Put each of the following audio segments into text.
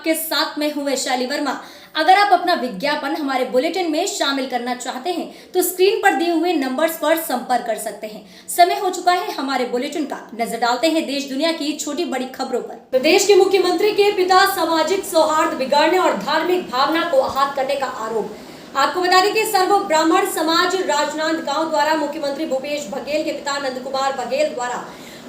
आपके साथ में हूँ वैशाली वर्मा। अगर आप अपना विज्ञापन हमारे बुलेटिन में शामिल करना चाहते हैं तो स्क्रीन पर दिए हुए नंबर्स पर संपर्क कर सकते हैं। समय हो चुका है हमारे बुलेटिन का। नजर डालते हैं देश दुनिया की छोटी बड़ी खबरों पर। प्रदेश के मुख्यमंत्री के पिता सामाजिक सौहार्द बिगाड़ने और धार्मिक भावना को आहत करने का आरोप। आपको बता दें कि सर्व ब्राह्मण समाज राजनांदगांव द्वारा मुख्यमंत्री भूपेश बघेल के पिता नंद कुमार बघेल द्वारा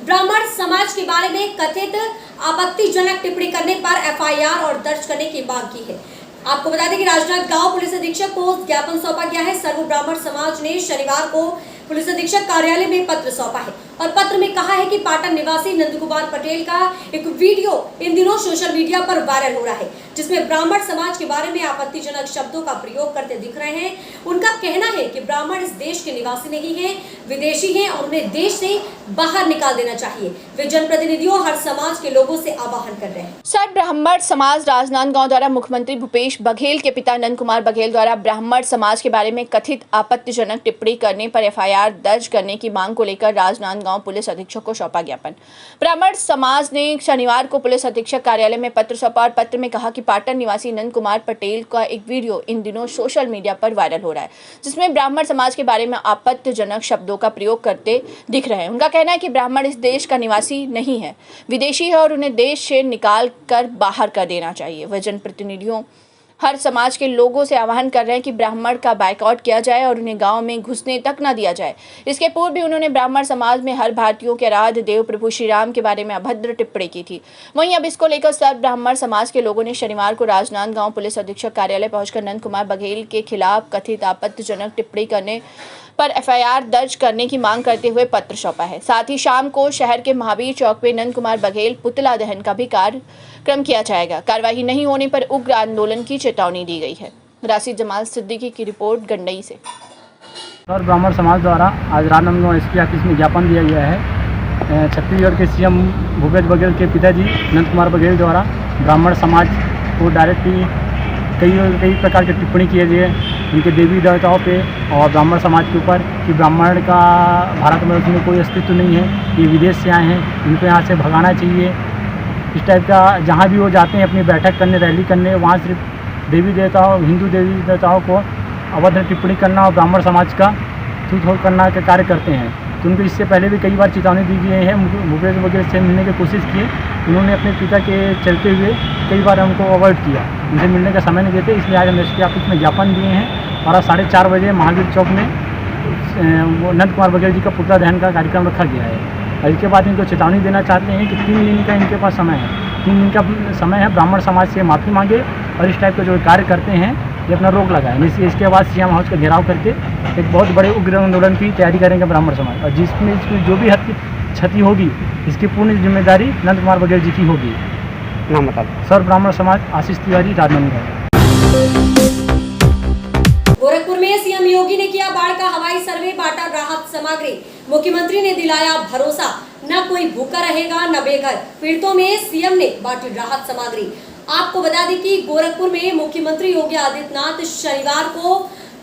ब्राह्मण समाज के बारे में कथित आपत्तिजनक टिप्पणी करने पर एफआईआर और दर्ज करने की मांग की है। आपको बता दें कि राजनांदगांव पुलिस अधीक्षक को ज्ञापन सौंपा गया है। सर्व ब्राह्मण समाज ने शनिवार को पुलिस अधीक्षक कार्यालय में पत्र सौंपा है और पत्र में कहा है कि पाटन निवासी नंद कुमार पटेल का एक वीडियो इन दिनों सोशल मीडिया पर वायरल हो रहा है, जिसमें ब्राह्मण समाज के बारे में आपत्तिजनक शब्दों का प्रयोग करते दिख रहे हैं। उनका कहना है कि ब्राह्मण इस देश के निवासी नहीं है, विदेशी हैं और उन्हें देश से बाहर निकाल देना चाहिए। वे जनप्रतिनिधियों हर समाज के लोगों से आह्वान कर रहे हैं। सर्व ब्राह्मण समाज राजनांदगांव द्वारा मुख्यमंत्री भूपेश बघेल के पिता नंद कुमार बघेल द्वारा ब्राह्मण समाज के बारे में कथित आपत्तिजनक टिप्पणी करने पर एफआईआर दर्ज करने की मांग को लेकर राजनांदगांव पुलिस अधीक्षक को सौंपा ज्ञापन। ब्राह्मण समाज ने शनिवार को पुलिस अधीक्षक कार्यालय में पत्र सौंपा और पत्र में कहा कि पाटन निवासी नंद कुमार पटेल का एक वीडियो इन दिनों सोशल मीडिया पर वायरल हो रहा है, जिसमें ब्राह्मण समाज के बारे में आपत्तिजनक शब्दों का प्रयोग करते दिख रहे हैं। उनका कहना है कि ब्राह्मण इस देश का निवासी नहीं है, विदेशी है और उन्हें देश से निकाल कर बाहर कर देना चाहिए। वह जनप्रतिनिधियों हर समाज के लोगों से आह्वान कर रहे हैं कि ब्राह्मण का बायकॉट किया जाए और उन्हें गांव में घुसने तक न दिया जाए। इसके पूर्व भी उन्होंने ब्राह्मण समाज में हर भारतीयों के आराध्य देव प्रभु श्री राम के बारे में अभद्र टिप्पणी की थी। वहीं अब इसको लेकर सर्व ब्राह्मण समाज के लोगों ने शनिवार को राजनांदगांव पुलिस अधीक्षक कार्यालय पहुंचकर नंद कुमार बघेल के खिलाफ कथित आपत्तिजनक टिप्पणी करने पर एफआईआर दर्ज करने की मांग करते हुए पत्र सौंपा है। साथ ही शाम को शहर के महावीर चौक पे नंद कुमार बघेल पुतला दहन का भी कार्यक्रम किया जाएगा। कार्यवाही नहीं होने पर उग्र आंदोलन की चेतावनी दी गई है। राशिद जमाल सिद्दीकी की रिपोर्ट गंडई से। और ब्राह्मण समाज द्वारा आज राजनांदगांव एसपी ऑफिस में ज्ञापन दिया गया है। छत्तीसगढ़ के सीएम भूपेश बघेल के पिताजी नंद कुमार बघेल द्वारा ब्राह्मण समाज को डायरेक्टली कई प्रकार की टिप्पणी किए गए उनके देवी देवताओं पे और ब्राह्मण समाज के ऊपर कि ब्राह्मण का भारत में उसमें कोई अस्तित्व नहीं है, ये विदेश से आए हैं, इनको यहाँ से भगाना चाहिए। इस टाइप का जहाँ भी वो जाते हैं अपनी बैठक करने, रैली करने, वहाँ सिर्फ देवी देवताओं, हिंदू देवी देवताओं को अभद्र टिप्पणी करना और ब्राह्मण समाज का छूतछाड़ करना का कार्य करते हैं। तो उनको इससे पहले भी कई बार चेतावनी दी गई है। भूपेश बघेल से मिलने की कोशिश की, उन्होंने अपने पिता के चलते हुए कई बार हमको अवॉइड किया, उनसे मिलने का समय नहीं देते। इसलिए आज हम एसपी ऑफिस में ज्ञापन दिए हैं और आज 4:30 बजे महावीर चौक में नंद कुमार बघेल जी का पुतला दहन का कार्यक्रम रखा गया है। और इसके बाद इनको चेतावनी देना चाहते हैं कि 3 दिन का इनके पास समय है, 3 दिन का समय है, ब्राह्मण समाज से माफ़ी मांगे और इस टाइप का जो कार्य करते हैं ये अपना रोक लगाए। इसके बाद सीएम हाउस का घेराव करके एक बहुत बड़े उग्र आंदोलन की तैयारी करेंगे ब्राह्मण समाज, और जिसमें इसमें जो भी हद की क्षति होगी इसकी पूर्ण जिम्मेदारी नंद कुमार बघेल जी की होगी। नाम बता। सर्व ब्राह्मण समाज, आशीष तिवारी, राजनांदगांव। गोरखपुर में सीएम योगी ने किया बाढ़ का हवाई सर्वे, बांटा राहत सामग्री। मुख्यमंत्री ने दिलाया भरोसा, न कोई भूखा रहेगा न बेघर। पीड़ितों में सीएम ने बांटी राहत सामग्री। आपको बता दें कि गोरखपुर में मुख्यमंत्री योगी आदित्यनाथ शनिवार को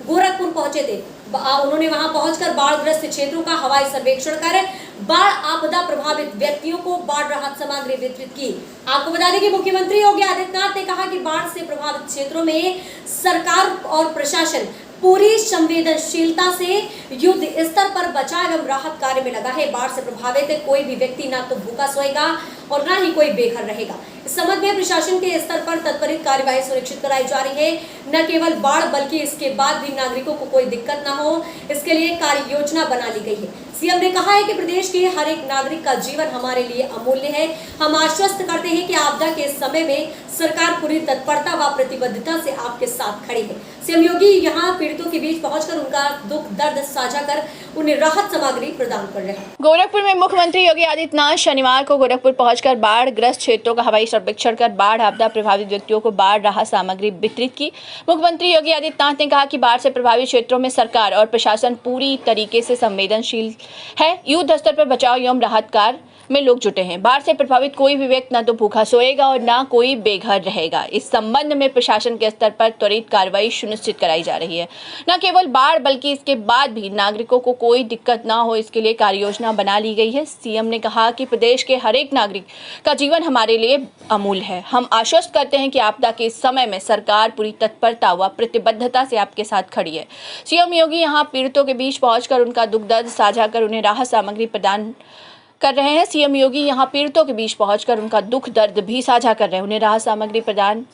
गोरखपुर पहुंचे थे। उन्होंने वहां पहुंचकर बाढ़ग्रस्त क्षेत्रों का हवाई सर्वेक्षण कर बाढ़ आपदा प्रभावित व्यक्तियों को बाढ़ राहत सामग्री वितरित की। आपको बता दें कि मुख्यमंत्री योगी आदित्यनाथ ने कहा कि बाढ़ से प्रभावित क्षेत्रों में सरकार और प्रशासन पूरी संवेदनशीलता से युद्ध स्तर पर बचाव एवं राहत कार्य में लगा है। बाढ़ से प्रभावित कोई भी व्यक्ति ना तो भूखा सोएगा और ना ही कोई बेघर रहेगा। इस संबंध में प्रशासन के स्तर पर तत्परित कार्यवाही सुनिश्चित कराई जा रही है। न केवल बाढ़ बल्कि इसके बाद भी नागरिकों को कोई दिक्कत ना हो, इसके लिए कार्य योजना बना ली गई है। सीएम ने कहा है कि प्रदेश के हर एक नागरिक का जीवन हमारे लिए अमूल्य है। हम आश्वस्त करते हैं कि आपदा के समय में सरकार पूरी तत्परता व प्रतिबद्धता से आपके साथ खड़ी है। सीएम योगी यहाँ पीड़ितों के बीच पहुंचकर उनका दुख दर्द साझा कर उन्हें राहत सामग्री प्रदान कर रहे हैं। गोरखपुर में मुख्यमंत्री योगी आदित्यनाथ शनिवार को गोरखपुर पहुंचकर बाढ़ ग्रस्त क्षेत्रों का हवाई सर्वेक्षण कर बाढ़ आपदा प्रभावित व्यक्तियों को बाढ़ राहत सामग्री वितरित की। मुख्यमंत्री योगी आदित्यनाथ ने कहा कि बाढ़ से प्रभावित क्षेत्रों में सरकार और प्रशासन पूरी तरीके से संवेदनशील है। युद्ध स्तर पर बचाव एवं राहत कार्य में लोग जुटे हैं। बाढ़ से प्रभावित कोई भी व्यक्ति न तो भूखा सोएगा और न कोई बेघर रहेगा। इस संबंध में प्रशासन के स्तर पर त्वरित कार्रवाई सुनिश्चित कराई जा रही है। न केवल बाढ़ बल्कि इसके बाद भी नागरिकों को कोई दिक्कत न हो, इसके लिए कार्य योजना बना ली गई है। सीएम ने कहा कि प्रदेश के हर एक नागरिक का जीवन हमारे लिए अमूल्य है। हम आश्वस्त करते हैं कि आपदा के इस समय में सरकार पूरी तत्परता व प्रतिबद्धता से आपके साथ खड़ी है। सीएम योगी यहां पीड़ितों के बीच पहुंचकर उनका दुख दर्द साझा कर उन्हें राहत सामग्री प्रदान कर रहे हैं। सीएम योगी यहां पीड़ितों के बीच पहुंचकर उनका दुख दर्द भी साझा कर रहे हैं, उन्हें राहत सामग्री प्रदान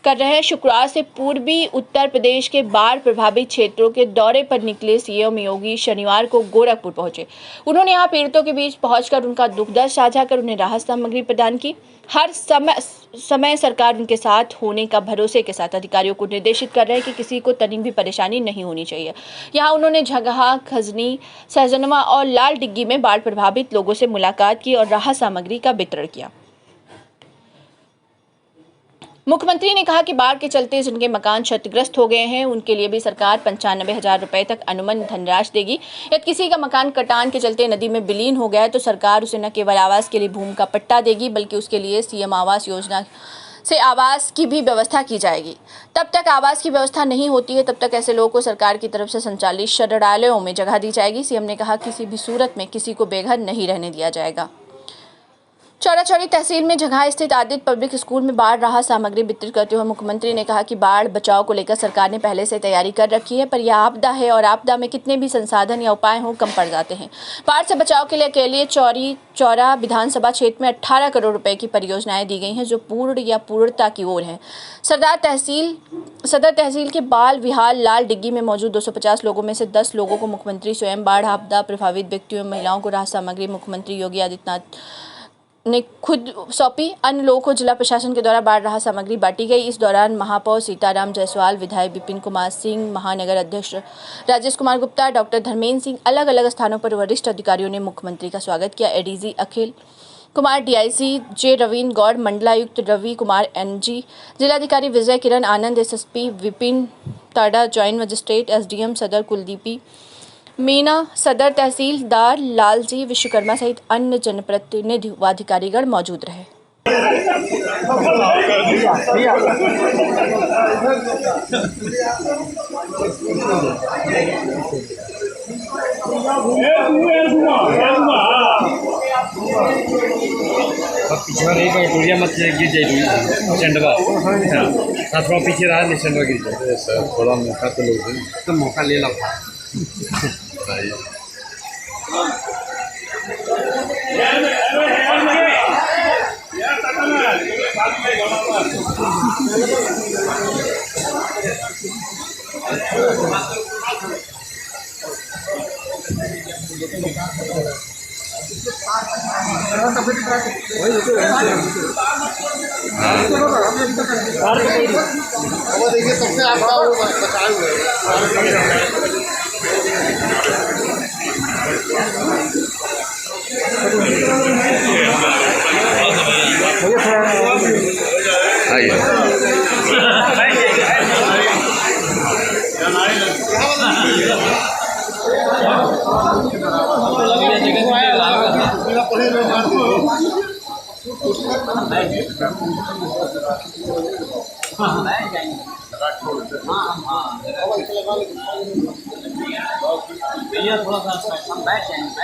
कर रहे हैं। शुक्रवार से पूर्वी उत्तर प्रदेश के बाढ़ प्रभावित क्षेत्रों के दौरे पर निकले सीएम योगी शनिवार को गोरखपुर पहुंचे। उन्होंने यहां पीड़ितों के बीच पहुंचकर उनका दुख दर्द साझा कर उन्हें राहत सामग्री प्रदान की। हर समय सरकार उनके साथ होने का भरोसे के साथ अधिकारियों को निर्देशित कर रहे हैं कि किसी को तनिक भी परेशानी नहीं होनी चाहिए। यहाँ उन्होंने झगहा, खजनी, सहजनवा और लाल डिग्गी में बाढ़ प्रभावित लोगों से मुलाकात की और राहत सामग्री का वितरण किया। मुख्यमंत्री ने कहा कि बाढ़ के चलते जिनके मकान क्षतिग्रस्त हो गए हैं उनके लिए भी सरकार 95,000 रुपए तक अनुबंध धनराशि देगी। यदि किसी का मकान कटान के चलते नदी में विलीन हो गया है तो सरकार उसे न केवल आवास के लिए भूमि का पट्टा देगी बल्कि उसके लिए सीएम आवास योजना से आवास की भी व्यवस्था की जाएगी। तब तक आवास की व्यवस्था नहीं होती है तब तक ऐसे लोगों को सरकार की तरफ से संचालित शरणालयों में जगह दी जाएगी। सीएम ने कहा किसी भी सूरत में किसी को बेघर नहीं रहने दिया जाएगा। चौराचौरी तहसील में जगह स्थित आदित्य पब्लिक स्कूल में बाढ़ राहत सामग्री वितरित करते हुए मुख्यमंत्री ने कहा कि बाढ़ बचाव को लेकर सरकार ने पहले से तैयारी कर रखी है, पर यह आपदा है और आपदा में कितने भी संसाधन या उपाय हों कम पड़ जाते हैं। बाढ़ से बचाव के लिए अकेले चौरा विधानसभा क्षेत्र में 18 करोड़ रुपए की परियोजनाएं दी गई हैं जो पूर्ण या पूर्णता की ओर है। सदर तहसील के बाल विहार लाल डिग्गी में मौजूद 250 लोगों में से 10 लोगों को मुख्यमंत्री स्वयं बाढ़ आपदा प्रभावित व्यक्तियों और महिलाओं को राहत सामग्री मुख्यमंत्री योगी आदित्यनाथ ने खुद सौंपी। अन्य लोगों को जिला प्रशासन के द्वारा बाढ़ राहत सामग्री बांटी गई। इस दौरान महापौर सीताराम जायसवाल, विधायक विपिन कुमार सिंह, महानगर अध्यक्ष राजेश कुमार गुप्ता, डॉक्टर धर्मेंद्र सिंह, अलग अलग स्थानों पर वरिष्ठ अधिकारियों ने मुख्यमंत्री का स्वागत किया। एडीजी अखिल कुमार, डीआईसी जे रवीन गौड़, मंडलायुक्त रवि कुमार एनजी, जिलाधिकारी विजय किरण आनंद, एसएसपी विपिन ताड़ा, ज्वाइंट मजिस्ट्रेट एसडीएम सदर कुलदीपी मीना, सदर तहसीलदार लालजी विश्वकर्मा सहित अन्य जनप्रतिनिधि व अधिकारीगण मौजूद रहे। पीछे नहीं तो टूरिया मत गिर जाएगी चंडवा थोड़ा पीछे रहा नहीं चंडवा गिर जाए सर थोड़ा मौका तो लोग तो मौका ले लो देखिए सबसे आपका बचाए हुए थोड़ा सा हम बैठ जाएंगे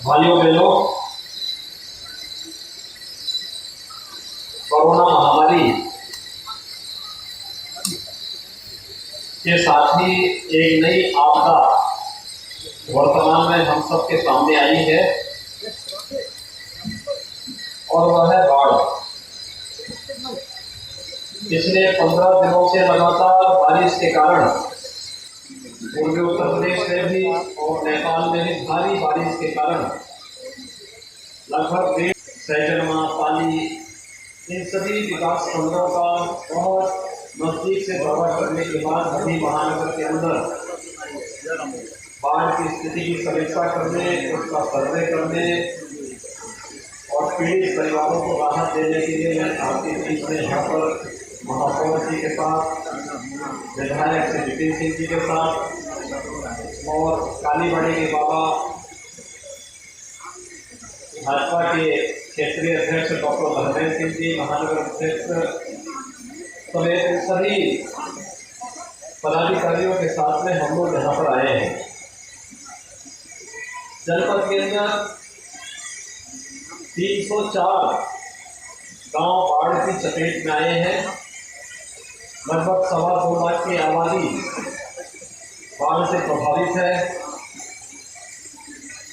भाइयों बहनों, कोरोना महामारी के साथ ही एक नई आपदा वर्तमान में हम सबके सामने आई है और वह है बाढ़। पिछले 15 दिनों से लगातार बारिश के कारण पूर्वी उत्तर प्रदेश में भी और नेपाल में भी भारी बारिश के कारण लगभग सहजनवा, पाली, इन सभी विकास खंडों का बहुत नजदीक से दौरा करने के बाद अभी महानगर के अंदर बाढ़ की स्थिति की समीक्षा करने, उसका सर्वे करने और पीड़ित परिवारों को राहत देने के लिए मैं आपके बीच में यहाँ पर महापौर जी के साथ, विधायक श्री विपिन सिंह जी के साथ और कालीबाड़ी के बाबा भाजपा के क्षेत्रीय अध्यक्ष डॉक्टर धर्मेंद्र सिंह जी, महानगर अध्यक्ष समेत सभी पदाधिकारियों के साथ में हम लोग यहाँ पर आए हैं। जनपद के अंदर 304 गांव बाढ़ की चपेट में आए हैं। लगभग 2.25 लाख की आबादी बाढ़ से प्रभावित है।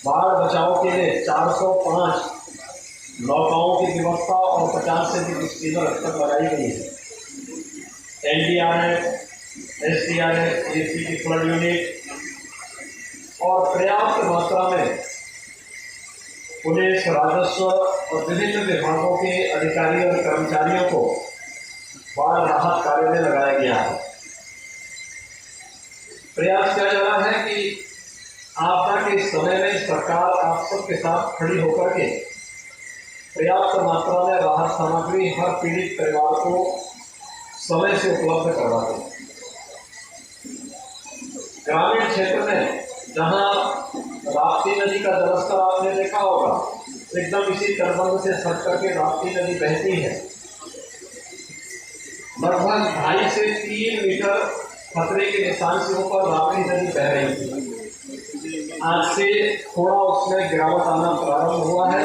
बाढ़ बचाव के लिए 405 नौकाओं की व्यवस्था और 50 से अधिक स्टीमर अब तक लगाई गई है। NDRF, SDRF, AC की फ्लड यूनिट और पर्याप्त मात्रा में पुलिस, राजस्व और विभिन्न विभागों के अधिकारी और कर्मचारियों को बाढ़ राहत कार्य में लगाया गया है। प्रयास किया जा रहा है कि आपदा के इस समय में सरकार आप सबके साथ खड़ी होकर के पर्याप्त मात्रा में राहत सामग्री हर पीड़ित परिवार को समय से उपलब्ध करवा दें। ग्रामीण क्षेत्र में जहां राप्ती नदी का जलस्तर आपने देखा होगा, एकदम इसी तटबंध से सट करके राप्ती नदी बहती है। लगभग 2.5 से 3 मीटर खतरे के निशान से ऊपर राप्ती नदी बह रही थी। आज से थोड़ा उसमें गिरावट आना प्रारंभ हुआ है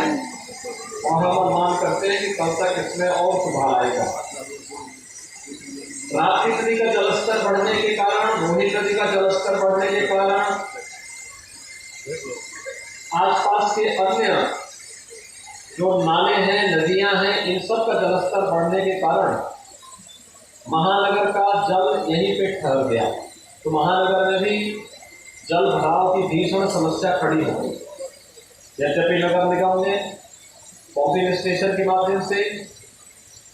और हम अनुमान करते हैं कि कल तक इसमें और सुधार आएगा। राप्ती नदी का जलस्तर बढ़ने के कारण, रोहित नदी का जलस्तर बढ़ने के कारण, आसपास के अन्य जो नाले हैं, नदियां हैं, इन सब का जलस्तर बढ़ने के कारण महानगर का जल यहीं पे ठहर गया। तो महानगर में भी जल भराव की भीषण समस्या खड़ी हो गई। यद्यपि नगर निगम ने पंपिंग स्टेशन के माध्यम से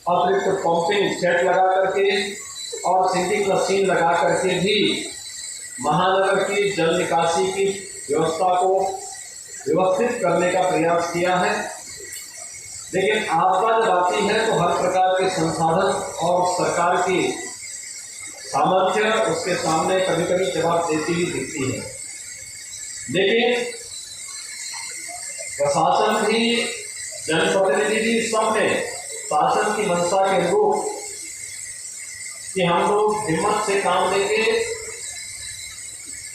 अतिरिक्त पंपिंग सेट लगा करके और सिंकिंग मशीन लगा करके भी महानगर की जल निकासी की व्यवस्था को व्यवस्थित करने का प्रयास किया है। लेकिन आपदा जब आती है तो हर प्रकार के संसाधन और सरकार की सामर्थ्य उसके सामने कभी कभी जवाब देती हुई दिखती है। लेकिन प्रशासन भी, जनप्रतिनिधि भी, सबने शासन की मंशा के अनुरूप कि हम लोग हिम्मत से काम लेंगे,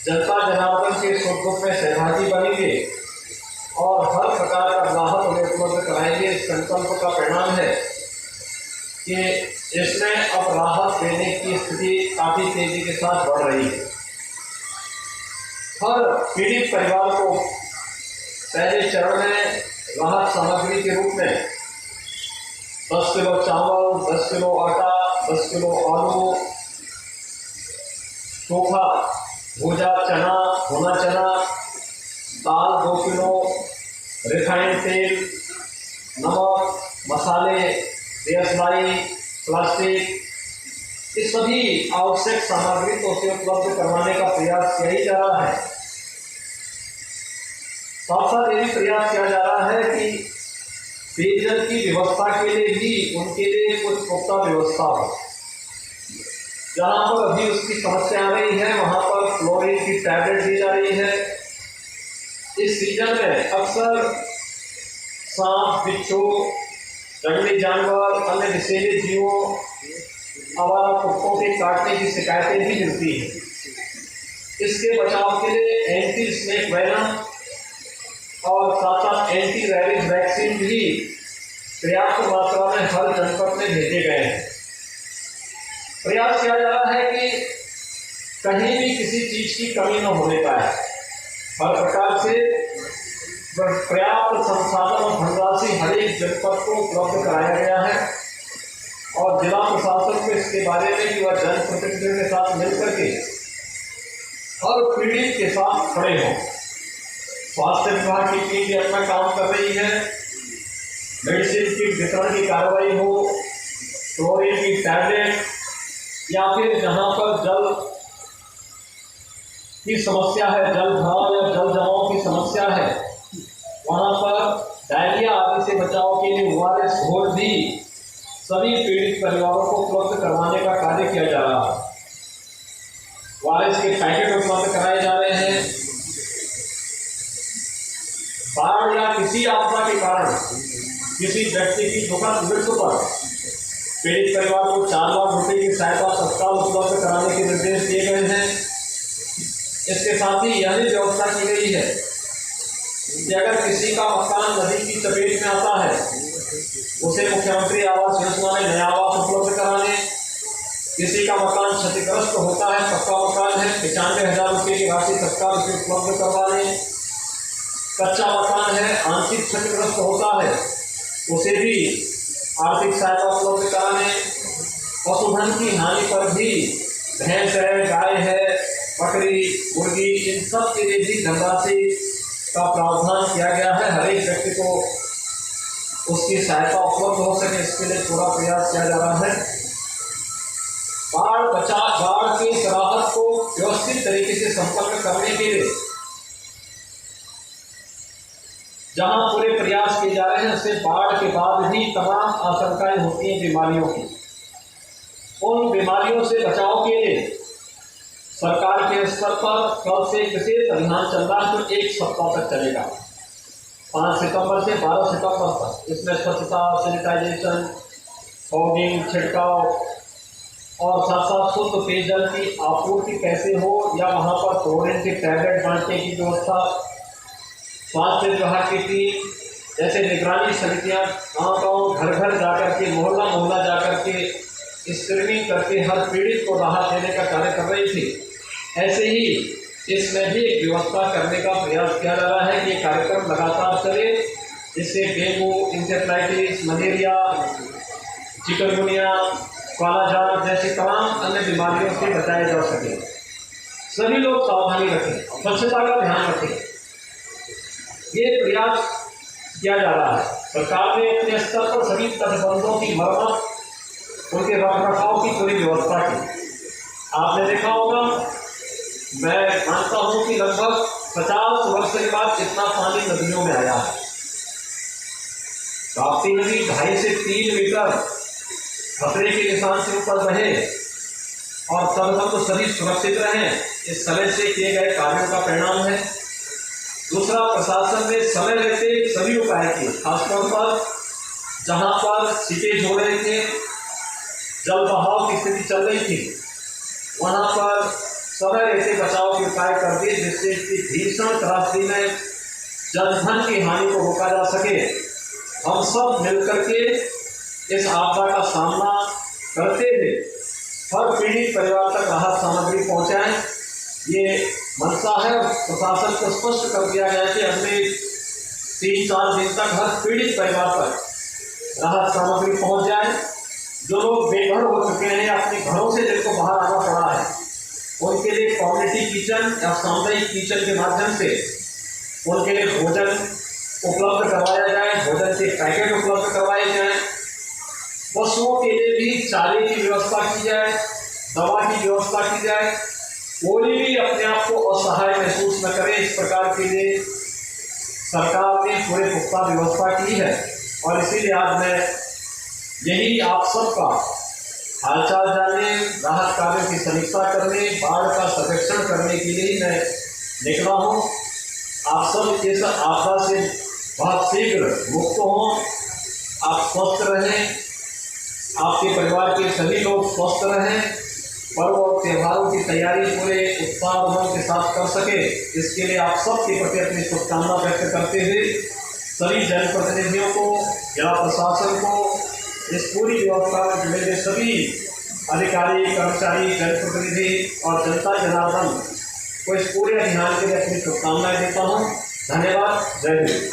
जनता जनार्दन के सुख दुख में सहभागी बनेंगे और हर प्रकार का राहत उन्हें उपलब्ध कराएंगे। इस संकल्प का परिणाम है कि इसमें अब राहत देने की स्थिति काफी तेजी के साथ बढ़ रही है। हर पीड़ित परिवार को पहले चरण में राहत सामग्री के रूप में 10 किलो चावल, 10 किलो आटा, 10 किलो आलू, चोखा, भुजा चना, भुना चना, दाल 2 किलो, रिफाइंड तेल, नमक, मसाले, देशलाई, प्लास्टिक, ये सभी आवश्यक सामग्री को उसे उपलब्ध करवाने का प्रयास किया ही जा रहा है। साथ साथ ये भी प्रयास किया जा रहा है कि पेयजल की व्यवस्था के लिए भी उनके लिए कुछ पुख्ता व्यवस्था हो। जहाँ पर अभी उसकी समस्या आ रही है वहाँ पर फ्लोरीन की टैबलेट दी जा रही है। इस सीजन में अक्सर सांप, बिच्छू, जंगली जानवर, अन्य विषैले जीवों, आवारा कुत्तों के काटने की शिकायतें भी मिलती हैं। इसके बचाव के लिए एंटी स्नेक वेनम और साथ साथ एंटी रैबीज वैक्सीन भी पर्याप्त मात्रा में हर जनपद में भेजे गए हैं। प्रयास किया जा रहा है कि कहीं भी किसी चीज की कमी न होने पाए। हर प्रकार से पर्याप्त संसाधन और धनराशि हर एक जनपद को उपलब्ध कराया गया है और जिला प्रशासन को इसके बारे में कि वह जनप्रतिनिधियों के साथ मिलकर के हर पीड़ित के साथ खड़े हों। स्वास्थ्य विभाग की टीम भी अपना काम कर रही है। मेडिसिन की वितरण की कार्रवाई हो, क्लोरीन की टैबलेट या फिर जहाँ पर जल की समस्या है, जल भराव या जल जमाव की समस्या है, वहाँ पर डायरिया आदि से बचाव के लिए ORS घोल भी सभी पीड़ित परिवारों को उपलब्ध करवाने का कार्य किया जा रहा है। ORS के पैकेट उपलब्ध कराए जा रहे हैं। बाढ़ या किसी आपदा के कारण किसी व्यक्ति की दुखद मृत्यु पर पीड़ित परिवार को 4 लाख रुपए की सहायता तत्काल उपलब्ध कराने के निर्देश दिए गए हैं। इसके साथ ही यह भी व्यवस्था की गई है कि अगर किसी का मकान नदी की चपेट में आता है उसे मुख्यमंत्री आवास योजना में नया आवास उपलब्ध कराने, किसी का मकान क्षतिग्रस्त होता है, पक्का मकान है, 95,000 रुपये की राशि तत्काल उपलब्ध करवाने, कच्चा मकान है, आंशिक क्षतिग्रस्त होता है उसे भी आर्थिक सहायता उपलब्ध कराने, पशुधन की हानि पर भी भैंस है, गाय है, बकरी, मुर्गी, इन सब के लिए भी धनराशि का प्रावधान किया गया है। हर एक व्यक्ति को उसकी सहायता उपलब्ध हो सके, इसके लिए पूरा प्रयास किया जा रहा है। बाढ़ की राहत को व्यवस्थित तरीके से संपन्न करने के लिए जहां पूरे प्रयास किए जा रहे हैं, उससे बाढ़ के बाद भी तमाम आशंकाएं होती हैं बीमारियों की। उन बीमारियों से बचाव के लिए सरकार के स्तर पर कल से विशेष अभियान चल रहा है जो 1 सप्ताह तक चलेगा, 5 सितंबर से 12 सितंबर तक। इसमें स्वच्छता, सैनिटाइजेशन, फॉगिंग, छिड़काव और साथ साथ शुद्ध पेयजल की आपूर्ति कैसे हो या वहाँ पर क्लोरीन के टैबलेट बांटने की व्यवस्था, स्वास्थ्य विभाग की टीम जैसे निगरानी समितियाँ गाँव-गाँव, घर-घर जाकर के, मोहल्ला-मोहल्ला जाकर के स्क्रीनिंग करके हर पीड़ित को राहत देने का कार्य कर रही थी। ऐसे ही इसमें भी एक व्यवस्था करने का प्रयास किया जा रहा है कि ये कार्यक्रम लगातार चले, जिससे डेंगू, इंसेफ्लाइटिस, मलेरिया, चिकनगुनिया, कालाजार जैसी तमाम अन्य बीमारियों से बचाया जा सके। सभी लोग सावधानी रखें, स्वच्छता का ध्यान रखें, ये प्रयास किया जा रहा है। सरकार ने अपने स्तर पर सभी तटबंधों की मरम्मत, उनके रखरखाव की पूरी व्यवस्था की। आपने देखा होगा, मैं मानता हूँ कि लगभग 50 वर्ष के बाद इतना पानी नदियों में आया है। ताप्ती नदी 2.5 से 3 मीटर खतरे के निशान से ऊपर रहे और तब तो सभी सुरक्षित रहें, इस समय से किए गए कार्यों का परिणाम है। दूसरा, प्रशासन ने समय रहते सभी उपाय किए, खासतौर पर जहाँ पर सीपेज हो रहे थे, जल बहाव की स्थिति चल रही थी, वहाँ पर समय रहते बचाव के उपाय कर दिए, जिससे कि भीषण त्रासदी में जनधन की हानि को रोका जा सके। हम सब मिलकर के इस आपदा का सामना करते हुए हर पीड़ित परिवार तक राहत सामग्री पहुँचाएं, ये मंशा है। प्रशासन को स्पष्ट कर दिया गया कि अगले 3-4 दिन तक हर पीड़ित परिवार तक राहत सामग्री पहुँच जाए। जो लोग बेघर हो चुके हैं, अपने घरों से जिनको बाहर आना पड़ा है, उनके लिए कम्युनिटी किचन या सामुदायिक किचन के माध्यम से उनके लिए भोजन उपलब्ध करवाया जाए, भोजन के पैकेट उपलब्ध करवाए जाएं। पशुओं के लिए भी चारे की व्यवस्था की जाए, दवा की व्यवस्था की जाए, कोई भी अपने आप को असहाय महसूस न करे, इस प्रकार के लिए सरकार ने पूरे पुख्ता व्यवस्था की है। और इसीलिए आज मैं यही आप सबका हालचाल जानने, राहत कार्यों की समीक्षा करने, बाढ़ का सर्वेक्षण करने के लिए मैं निकला हूँ। आप सब इस आपदा से बहुत शीघ्र मुक्त हों, आप स्वस्थ रहें, आपके परिवार के सभी लोग स्वस्थ रहें, पर्व और त्योहारों की तैयारी पूरे उत्साह उमंग के साथ कर सके, इसके लिए आप सबके प्रति अपनी शुभकामना व्यक्त करते हुए सभी जनप्रतिनिधियों को, जिला प्रशासन को, इस पूरी व्यवस्था में जुड़े हुए सभी अधिकारी, कर्मचारी, जनप्रतिनिधि और जनता जनार्दन को इस पूरे अभियान के लिए अपनी शुभकामनाएं देता हूँ। धन्यवाद। जय हिंद।